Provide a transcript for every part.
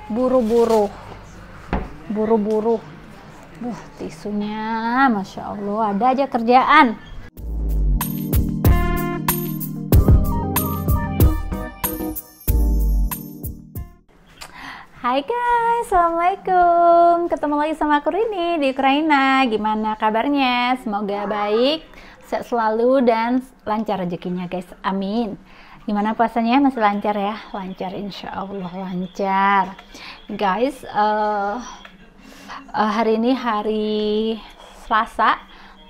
buru-buru. Tisunya Masya Allah, ada aja kerjaan. Hai guys, assalamualaikum. Ketemu lagi sama aku Rini di Ukraina. Gimana kabarnya? Semoga baik, sehat selalu dan lancar rezekinya guys. Amin. Gimana puasanya? Masih lancar ya? Lancar, insya Allah lancar. Guys, hari ini hari Selasa,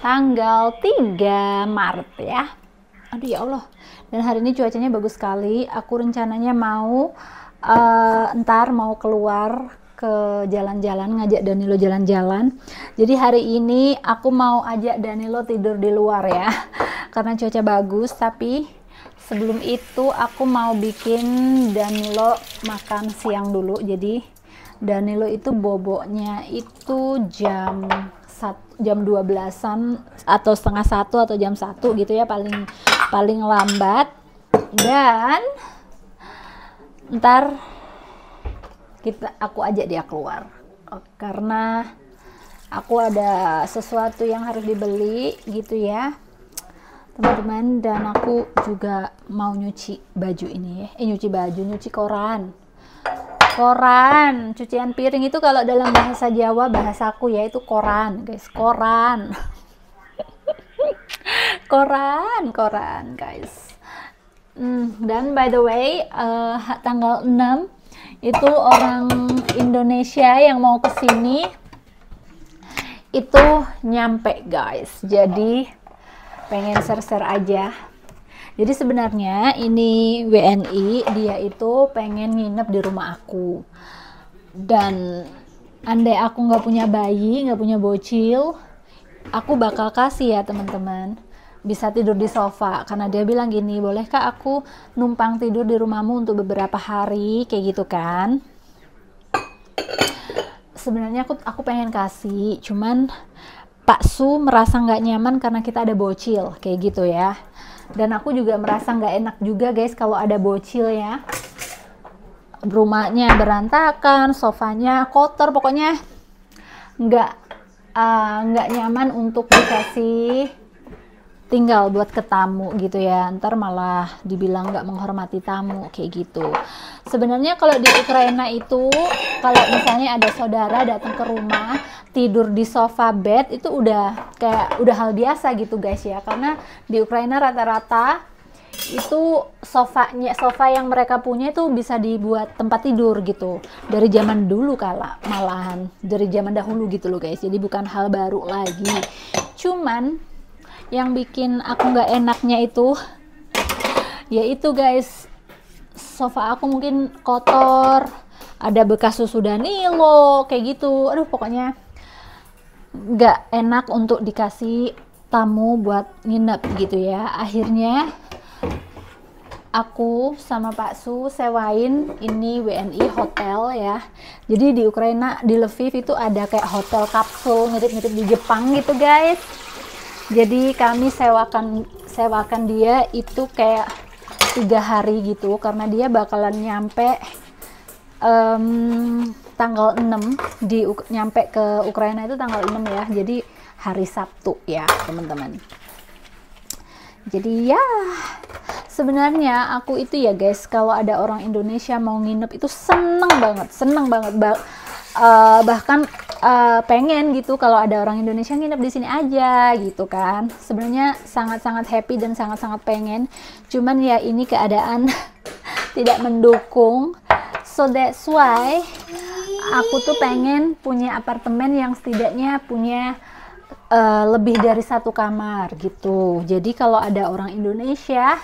tanggal 3 Maret ya. Aduh ya Allah. Dan hari ini cuacanya bagus sekali. Aku rencananya mau ntar mau keluar ke jalan-jalan, ngajak Danilo jalan-jalan. Jadi hari ini aku mau ajak Danilo tidur di luar ya, karena cuaca bagus. Tapi sebelum itu aku mau bikin Danilo makan siang dulu. Jadi Danilo itu boboknya itu jam 12-an atau setengah 1 atau jam 1 gitu ya, paling lambat. Dan ntar aku ajak dia keluar karena aku ada sesuatu yang harus dibeli gitu ya teman-teman. Dan aku juga mau nyuci baju ini ya, nyuci koran, cucian piring. Itu kalau dalam bahasa Jawa, bahasaku ya, itu koran guys, koran guys. Dan by the way, tanggal 6 itu orang Indonesia yang mau kesini itu nyampe guys. Jadi pengen share aja. Jadi sebenarnya ini WNI, dia itu pengen nginep di rumah aku. Dan andai aku nggak punya bayi, nggak punya bocil, aku bakal kasih ya teman-teman, bisa tidur di sofa. Karena dia bilang gini, bolehkah aku numpang tidur di rumahmu untuk beberapa hari, kayak gitu kan. Sebenarnya aku pengen kasih, cuman Pak Su merasa nggak nyaman karena kita ada bocil, kayak gitu ya. Dan aku juga merasa nggak enak juga guys kalau ada bocil ya. Rumahnya berantakan, sofanya kotor, pokoknya nggak nyaman untuk dikasih tinggal buat ke tamu gitu ya. Ntar malah dibilang nggak menghormati tamu kayak gitu. Sebenarnya kalau di Ukraina itu, kalau misalnya ada saudara datang ke rumah tidur di sofa bed, itu udah hal biasa gitu guys ya. Karena di Ukraina rata-rata itu sofa yang mereka punya itu bisa dibuat tempat tidur gitu dari zaman dulu, malahan dari zaman dahulu gitu loh guys. Jadi bukan hal baru lagi. Cuman yang bikin aku nggak enaknya itu yaitu guys, sofa aku mungkin kotor, ada bekas susu Danilo kayak gitu. Aduh, pokoknya nggak enak untuk dikasih tamu buat nginep gitu ya. Akhirnya aku sama Pak Su sewain ini WNI hotel ya. Jadi di Ukraina, di Lviv itu ada kayak hotel kapsul mirip-mirip di Jepang gitu guys. Jadi kami sewakan dia itu kayak 3 hari gitu, karena dia bakalan nyampe tanggal 6 nyampe ke Ukraina itu tanggal 6 ya. Jadi hari Sabtu ya teman-teman. Jadi ya sebenarnya aku itu ya guys, kalau ada orang Indonesia mau nginep itu seneng banget. Bahkan pengen gitu kalau ada orang Indonesia nginep di sini aja gitu kan. Sebenarnya sangat-sangat happy dan sangat-sangat pengen. Cuman ya ini keadaan tidak mendukung. So that's why aku tuh pengen punya apartemen yang setidaknya punya lebih dari 1 kamar gitu. Jadi kalau ada orang Indonesia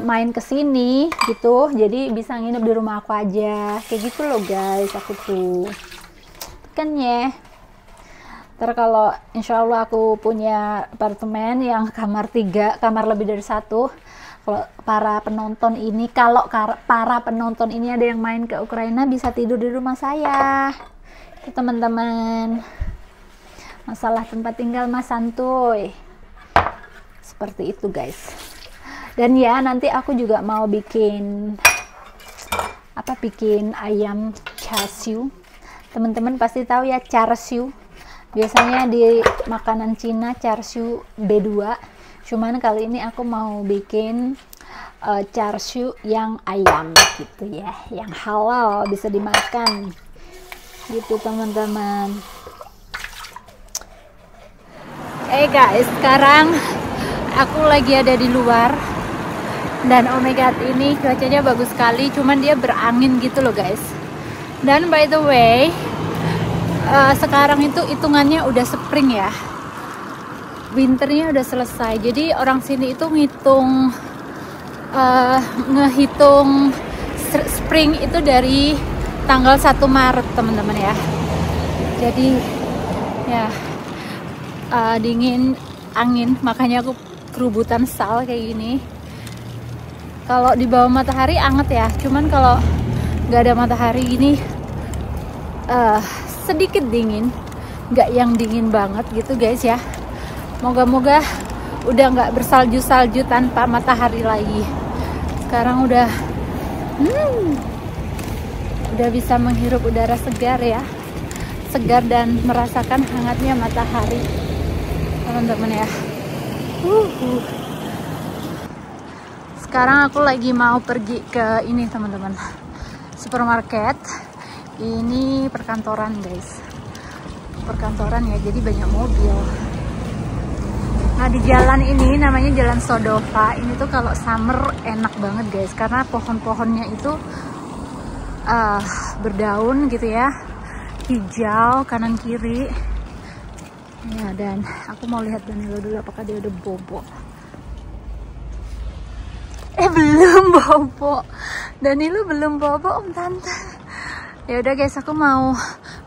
main ke sini gitu, jadi bisa nginep di rumah aku aja kayak gitu loh guys. Aku tuh kan ya, ntar kalau insya Allah aku punya apartemen yang kamar 3, kamar lebih dari 1, kalau para penonton ini ada yang main ke Ukraina, bisa tidur di rumah saya teman-teman. Masalah tempat tinggal mas santuy, seperti itu guys. Dan ya nanti aku juga mau bikin ayam char siu. Teman-teman pasti tahu ya char siu. Biasanya di makanan Cina char siu B2. Cuman kali ini aku mau bikin char siu yang ayam gitu ya, yang halal bisa dimakan gitu teman-teman. Guys, sekarang aku lagi ada di luar dan oh my god, ini cuacanya bagus sekali, cuman dia berangin gitu loh guys. Dan by the way, sekarang itu hitungannya udah spring ya, winternya udah selesai. Jadi orang sini itu ngehitung spring itu dari tanggal 1 Maret teman-teman ya. Jadi ya dingin, angin, makanya aku kerubutan sal kayak gini. Kalau di bawah matahari anget ya, cuman kalau nggak ada matahari gini sedikit dingin, nggak yang dingin banget gitu guys ya. Moga-moga udah nggak bersalju-salju tanpa matahari lagi. Sekarang udah bisa menghirup udara segar ya, segar dan merasakan hangatnya matahari teman-teman ya. Sekarang aku lagi mau pergi ke ini teman-teman, supermarket. Ini perkantoran guys, perkantoran ya, jadi banyak mobil. Nah di jalan ini namanya Jalan Sodova. Ini tuh kalau summer enak banget guys, karena pohon-pohonnya itu berdaun gitu ya, hijau kanan kiri ya. Dan aku mau lihat Danilo dulu apakah dia udah bobo. Belum bobo, Danilo belum bobo om tante. Ya udah guys, aku mau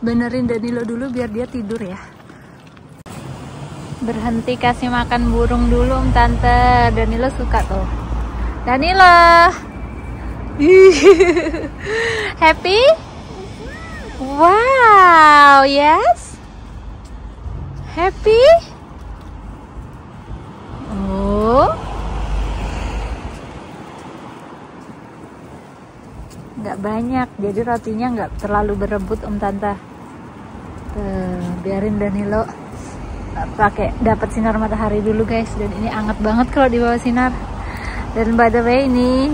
benerin Danilo dulu biar dia tidur ya. Berhenti kasih makan burung dulu om tante, Danilo suka tuh. Danilo happy? Wow, yes, happy. Oh, nggak banyak, jadi rotinya nggak terlalu berebut om tante. Biarin Danilo pakai dapat sinar matahari dulu guys. Dan ini anget banget kalau di bawah sinar. Dan by the way, ini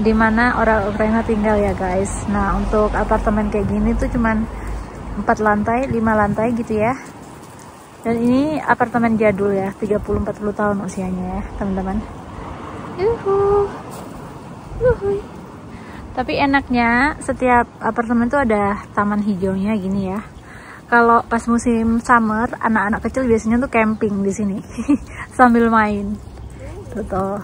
dimana orang Ukraina tinggal ya guys. Nah untuk apartemen kayak gini tuh cuman 4 lantai 5 lantai gitu ya. Dan ini apartemen jadul ya, 30-40 tahun usianya ya teman-teman. Tapi enaknya setiap apartemen tuh ada taman hijaunya gini ya. Kalau pas musim summer, anak-anak kecil biasanya tuh camping di sini sambil main. Tuh.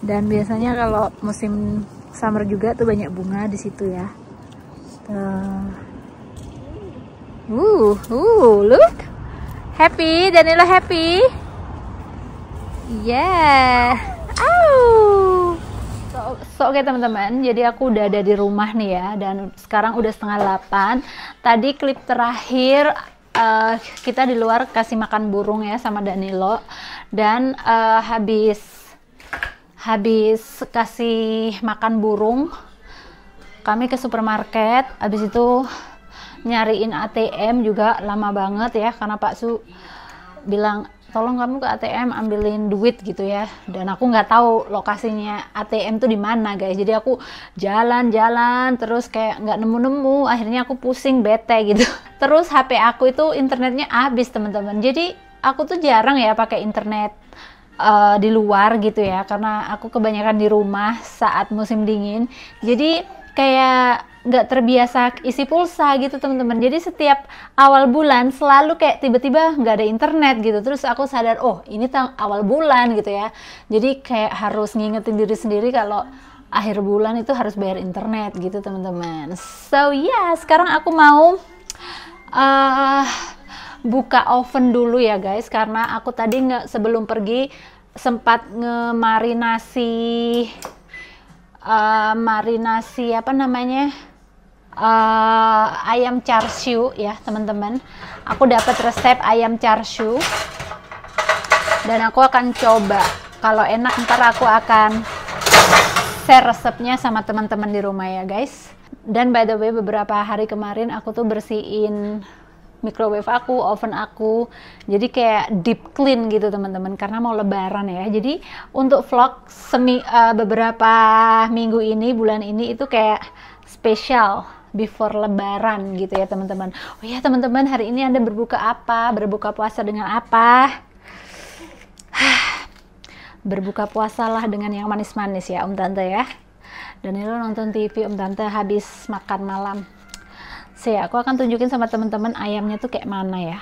Dan biasanya kalau musim summer juga tuh banyak bunga di situ ya. Look. Happy, Danilo happy. Yeah. Oke teman-teman, jadi aku udah ada di rumah nih ya, dan sekarang udah 7:30. Tadi klip terakhir kita di luar kasih makan burung ya sama Danilo, dan habis kasih makan burung kami ke supermarket. Habis itu nyariin ATM juga lama banget ya, karena Pak Su bilang tolong kamu ke ATM ambilin duit gitu ya. Dan aku nggak tahu lokasinya ATM tuh di mana guys. Jadi aku jalan-jalan terus kayak nggak nemu-nemu. Akhirnya aku pusing, bete gitu. Terus HP aku itu internetnya habis teman-teman. Jadi aku tuh jarang ya pakai internet di luar gitu ya, karena aku kebanyakan di rumah saat musim dingin. Jadi kayak nggak terbiasa isi pulsa gitu teman-teman. Jadi setiap awal bulan selalu kayak tiba-tiba nggak ada internet gitu. Terus aku sadar, oh ini awal bulan gitu ya. Jadi kayak harus ngingetin diri sendiri kalau akhir bulan itu harus bayar internet gitu teman-teman. So ya, sekarang aku mau buka oven dulu ya guys, karena aku tadi sebelum pergi sempat marinasi apa namanya, ayam char siu ya teman-teman. Aku dapat resep ayam char siu dan aku akan coba. Kalau enak ntar aku akan share resepnya sama teman-teman di rumah ya guys. Dan by the way, beberapa hari kemarin aku tuh bersihin microwave aku, oven aku, jadi kayak deep clean gitu teman-teman, karena mau lebaran ya. Jadi untuk vlog beberapa minggu ini, bulan ini itu kayak spesial before lebaran gitu ya teman-teman. Oh ya teman-teman, hari ini Anda berbuka apa? Berbuka puasa dengan apa? Berbuka puasalah dengan yang manis-manis ya Om Tante ya. Danilo nonton TV, Om Tante habis makan malam. Aku akan tunjukin sama teman-teman ayamnya tuh kayak mana ya.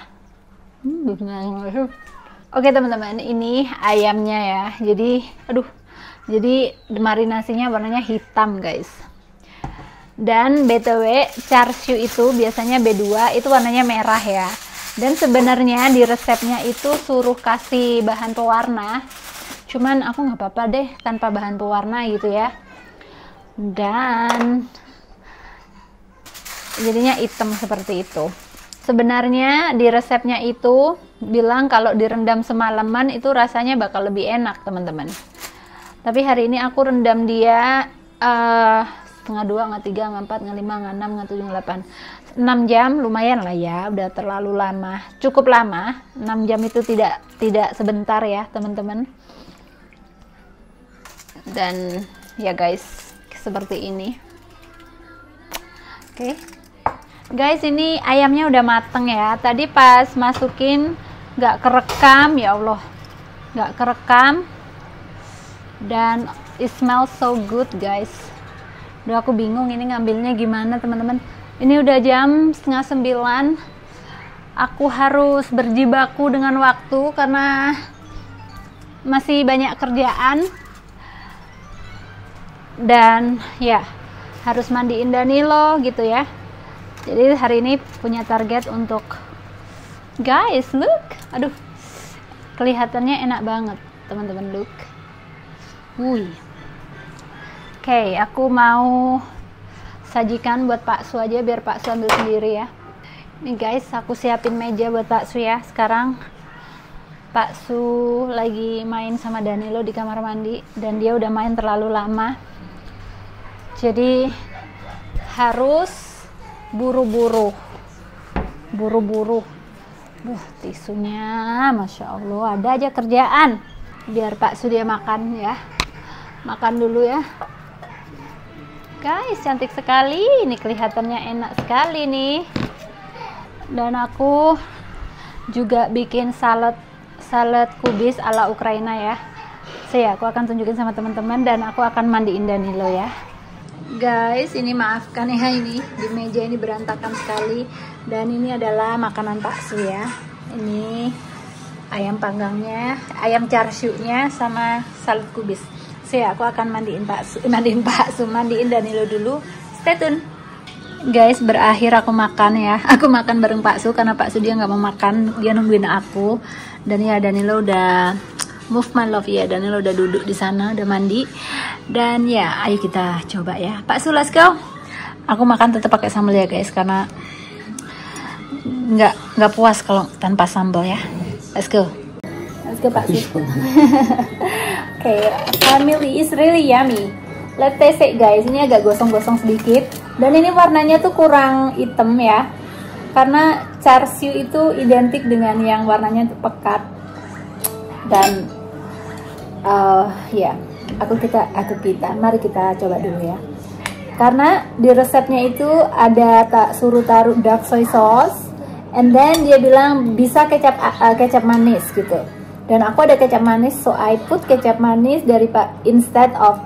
Oke teman-teman, ini ayamnya ya. Jadi marinasinya warnanya hitam guys. Dan BTW char siu itu biasanya B2 itu warnanya merah ya. Dan sebenarnya di resepnya itu suruh kasih bahan pewarna. Cuman aku nggak apa-apa deh tanpa bahan pewarna gitu ya. Dan jadinya hitam seperti itu. Sebenarnya di resepnya itu bilang kalau direndam semalaman itu rasanya bakal lebih enak teman-teman. Tapi hari ini aku rendam dia setengah 2, nggak 3, nggak 4, nggak 5, nggak 6, nggak 7, nggak 8, 6 jam lumayan lah ya. Udah terlalu lama, cukup lama. 6 jam itu tidak sebentar ya teman-teman. Dan ya guys, seperti ini. Oke. Guys, ini ayamnya udah mateng ya. Tadi pas masukin nggak kerekam, ya Allah, nggak kerekam. Dan it smells so good guys. Udah aku bingung ini ngambilnya gimana teman-teman. Ini udah jam 8:30. Aku harus berjibaku dengan waktu karena masih banyak kerjaan. Dan ya harus mandiin Danilo gitu ya. Jadi hari ini punya target untuk guys, look, aduh, kelihatannya enak banget teman-teman, look. Oke, aku mau sajikan buat Pak Su aja biar Pak Su ambil sendiri ya. Nih guys, aku siapin meja buat Pak Su ya. Sekarang Pak Su lagi main sama Danilo di kamar mandi dan dia udah main terlalu lama. Jadi harus buru-buru. Tisunya Masya Allah, ada aja kerjaan. Biar Pak Su dia makan ya. Makan dulu ya guys, cantik sekali. Ini kelihatannya enak sekali nih. Dan aku juga bikin salad kubis ala Ukraina ya. Aku akan tunjukin sama teman-teman dan aku akan mandiin Danilo ya. Guys, ini maafkan ya, ini di meja ini berantakan sekali. Dan ini adalah makanan Pak Su ya. Ini ayam panggangnya, ayam char siu-nya sama salad kubis. Aku akan mandiin Danilo dulu. Stay tune. Guys, berakhir aku makan ya. Aku makan bareng Pak Su karena Pak Su dia nggak mau makan, dia nungguin aku. Dan ya Danilo udah move my love ya. Danilo udah duduk di sana, udah mandi. Dan ya, ayo kita coba ya. Pak Su, let's go. Aku makan tetap pakai sambal ya guys, karena nggak puas kalau tanpa sambal ya. Let's go. Let's go Pak Su. Okay, family is really yummy. Let's taste it guys. Ini agak gosong-gosong sedikit. Dan ini warnanya tuh kurang hitam ya. Karena char siu itu identik dengan yang warnanya tuh pekat. Dan ya, mari kita coba dulu ya. Karena di resepnya itu ada suruh taruh dark soy sauce, and then dia bilang bisa kecap manis gitu. Dan aku ada kecap manis, so I put kecap manis instead of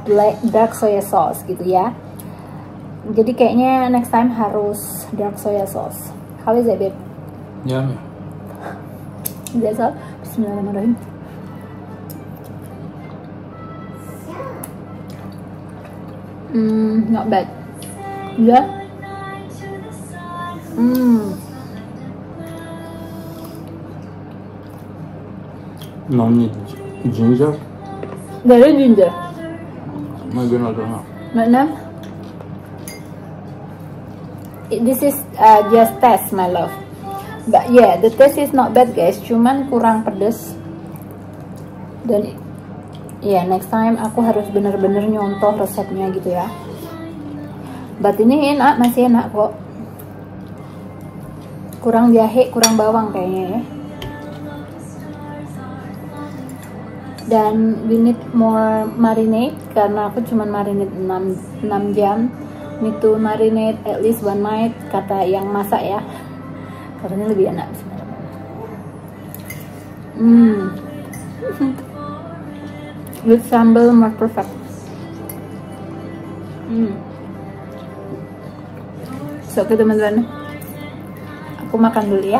dark soy sauce gitu ya. Jadi kayaknya next time harus dark soy sauce. How is it, babe? Yummy. That's all. Bismillahirrahmanirrahim. Not bad. Yeah. No need ginger. There is ginger. Maybe not enough. Not enough? This is just taste, my love. But yeah, the taste is not bad guys. Cuman kurang pedes. Dan ya next time aku harus bener-bener nyontoh resepnya gitu ya. But ini enak, masih enak kok. Kurang jahe, kurang bawang kayaknya ya. Dan we need more marinade karena aku cuma marinade 6 jam. Need to marinate at least 1 night kata yang masak ya. Karena lebih enak sebenarnya. With sambal more perfect. So, oke teman-teman, aku makan dulu ya.